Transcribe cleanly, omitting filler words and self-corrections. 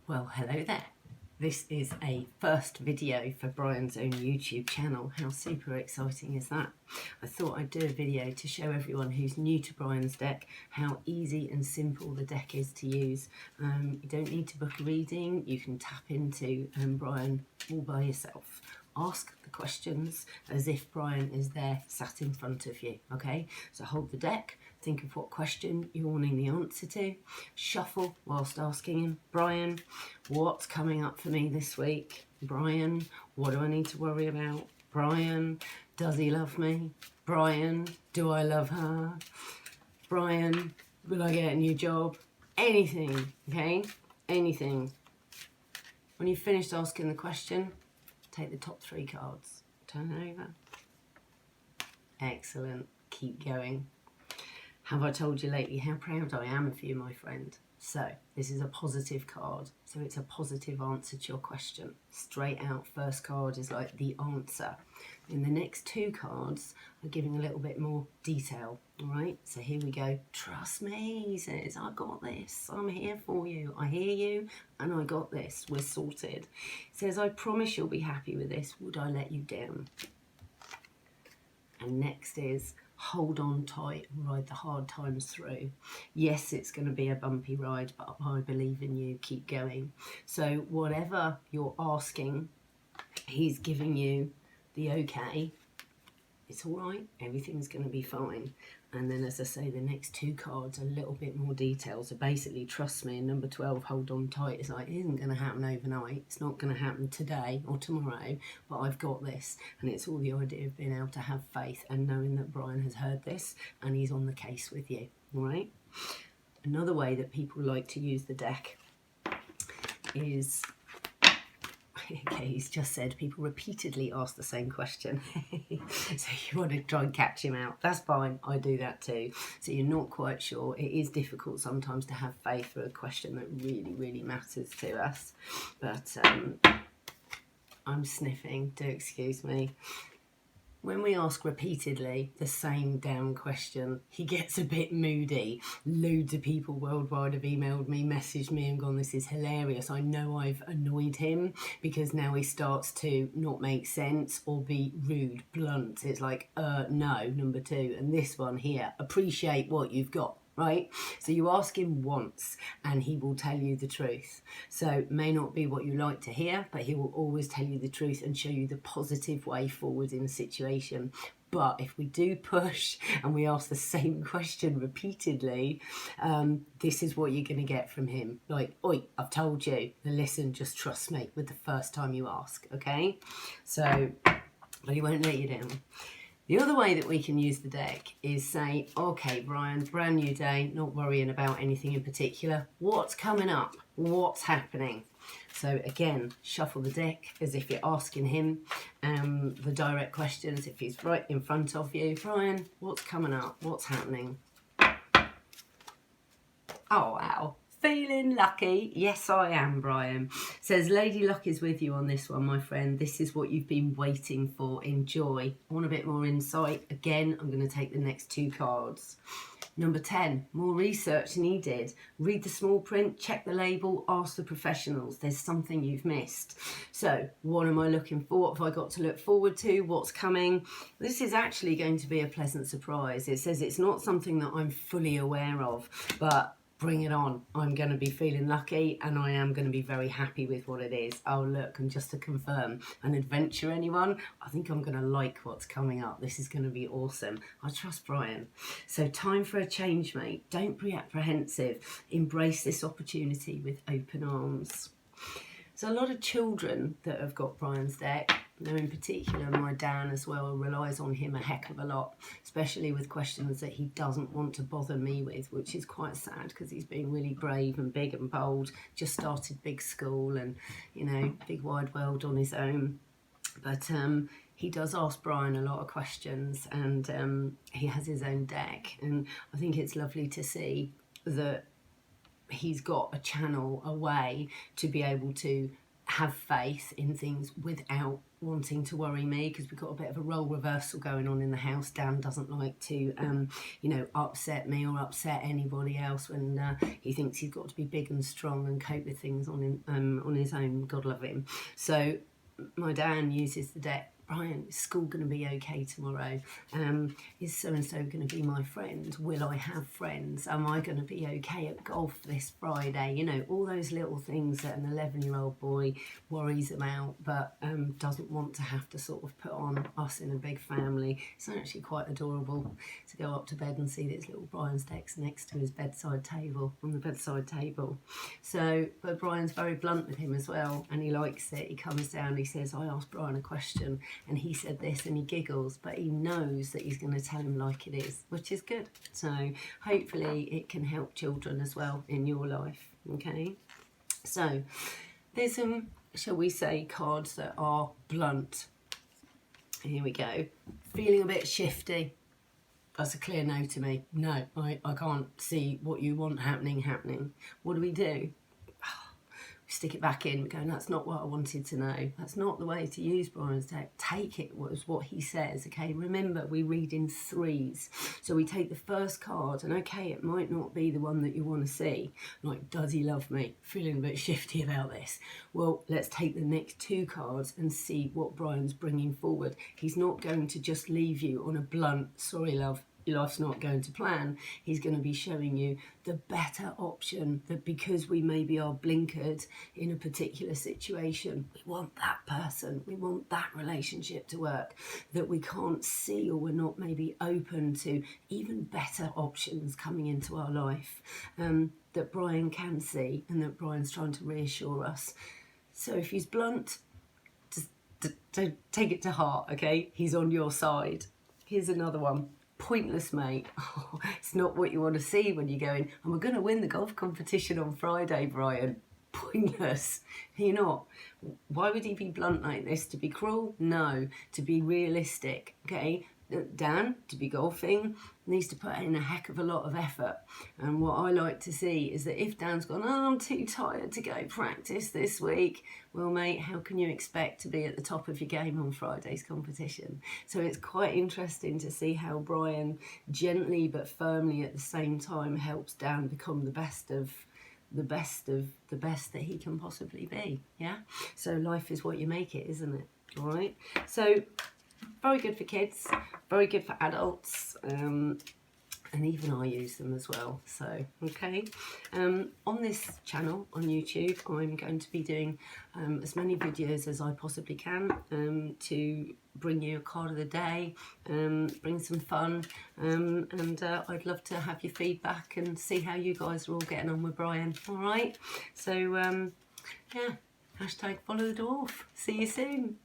Well, hello there. This is a first video for Brian's own YouTube channel. How super exciting is that? I thought I'd do a video to show everyone who's new to Brian's deck how easy and simple the deck is to use. You don't need to book a reading. You can tap into Brian all by yourself. Ask the questions as if Brian is there sat in front of you, okay? So hold the deck, think of what question you're wanting the answer to, shuffle whilst asking him, Brian, what's coming up for me this week? Brian, what do I need to worry about? Brian, does he love me? Brian, do I love her? Brian, will I get a new job? Anything, okay? Anything. When you've finished asking the question, take the top 3 cards, turn it over. Excellent, keep going. Have I told you lately how proud I am of you, my friend? So, this is a positive card, so it's a positive answer to your question. Straight out, first card is like the answer. And the next 2 cards are giving a little bit more detail, all right? So here we go. Trust me, he says, I got this. I'm here for you. I hear you, and I got this. We're sorted. He says, I promise you'll be happy with this. Would I let you down? And next is, hold on tight and ride the hard times through. Yes, it's going to be a bumpy ride, but I believe in you. Keep going. So whatever you're asking, he's giving you the okay. It's all right. Everything's going to be fine. And then, as I say, the next 2 cards are a little bit more detail. So basically, trust me, number 12, hold on tight, is like, it isn't going to happen overnight. It's not going to happen today or tomorrow, but I've got this. And it's all the idea of being able to have faith and knowing that Brian has heard this and he's on the case with you, all right? Another way that people like to use the deck is... Okay, he's just said people repeatedly ask the same question. So you want to try and catch him out. That's fine, I do that too. So you're not quite sure. It is difficult sometimes to have faith for a question that really, really matters to us. But I'm sniffing, do excuse me. When we ask repeatedly the same damn question, he gets a bit moody. Loads of people worldwide have emailed me, messaged me and gone, this is hilarious. I know I've annoyed him because now he starts to not make sense or be rude, blunt. It's like, no, number 2. And this one here, appreciate what you've got. Right? So you ask him once and he will tell you the truth. So it may not be what you like to hear, but he will always tell you the truth and show you the positive way forward in a situation. But if we do push and we ask the same question repeatedly, this is what you're going to get from him. Like, oi, I've told you. Now listen, just trust me with the first time you ask, okay? So, but he won't let you down. The other way that we can use the deck is say, okay, Brian, brand new day, not worrying about anything in particular. What's coming up? What's happening? So again, shuffle the deck as if you're asking him the direct questions. If he's right in front of you, Brian, what's coming up? What's happening? Oh, wow. Feeling lucky? Yes, I am, Brian. Says, Lady Luck is with you on this one, my friend. This is what you've been waiting for. Enjoy. Want a bit more insight? Again, I'm going to take the next 2 cards. Number 10, more research needed. Read the small print, check the label, ask the professionals. There's something you've missed. So, what am I looking for? What have I got to look forward to? What's coming? This is actually going to be a pleasant surprise. It says it's not something that I'm fully aware of, but bring it on. I'm going to be feeling lucky and I am going to be very happy with what it is. Oh, look, and just to confirm, an adventure, anyone? I think I'm going to like what's coming up. This is going to be awesome. I trust Brian. So time for a change, mate. Don't be apprehensive. Embrace this opportunity with open arms. So a lot of children that have got Brian's deck, now in particular my Dan as well, relies on him a heck of a lot, especially with questions that he doesn't want to bother me with, which is quite sad because he's being really brave and big and bold, just started big school and, you know, big wide world on his own. But he does ask Brian a lot of questions and he has his own deck. And I think it's lovely to see that he's got a channel, a way to be able to have faith in things without wanting to worry me, because we've got a bit of a role reversal going on in the house. Dan doesn't like to, you know, upset me or upset anybody else when he thinks he's got to be big and strong and cope with things on his own. God love him. So my Dan uses the deck. Brian, is school going to be okay tomorrow? Is so-and-so going to be my friend? Will I have friends? Am I going to be okay at golf this Friday? You know, all those little things that an 11-year-old boy worries about, but doesn't want to have to sort of put on us in a big family. It's actually quite adorable to go up to bed and see this little Brian's deck next to his bedside table, on the bedside table. So, but Brian's very blunt with him as well, and he likes it. He comes down, he says, I asked Brian a question, and he said this, and he giggles, but he knows that he's going to tell him like it is, which is good. So hopefully it can help children as well in your life. Okay, so there's some, shall we say, cards that are blunt. Here we go. Feeling a bit shifty. That's a clear no to me. No, I can't see what you want happening. What do? Stick it back in, going, that's not what I wanted to know. That's not the way to use Brian's deck. Take it was what he says, okay? Remember, we read in threes. So we take the first card, and okay, it might not be the one that you want to see. Like, does he love me? Feeling a bit shifty about this. Well, let's take the next two cards and see what Brian's bringing forward. He's not going to just leave you on a blunt, sorry love, your life's not going to plan. He's going to be showing you the better option, that because we maybe are blinkered in a particular situation, we want that person, we want that relationship to work, that we can't see, or we're not maybe open to even better options coming into our life, that Brian can see, and that Brian's trying to reassure us. So if he's blunt, just don't take it to heart, okay? He's on your side. Here's another one. Pointless, mate. Oh, it's not what you want to see when you're going, and we're going to win the golf competition on Friday, Brian. Pointless. You're not. Why would he be blunt like this? To be cruel? No. To be realistic, okay? Dan, to be golfing, needs to put in a heck of a lot of effort. And what I like to see is that if Dan's gone, oh, I'm too tired to go practice this week, well, mate, how can you expect to be at the top of your game on Friday's competition? So it's quite interesting to see how Brian gently but firmly at the same time helps Dan become the best that he can possibly be. Yeah, so life is what you make it, isn't it? All right, so very good for kids, very good for adults, and even I use them as well. So, okay, on this channel on YouTube, I'm going to be doing as many videos as I possibly can to bring you a card of the day, bring some fun, and I'd love to have your feedback and see how you guys are all getting on with Brian. All right, so yeah, hashtag follow the dwarf. See you soon.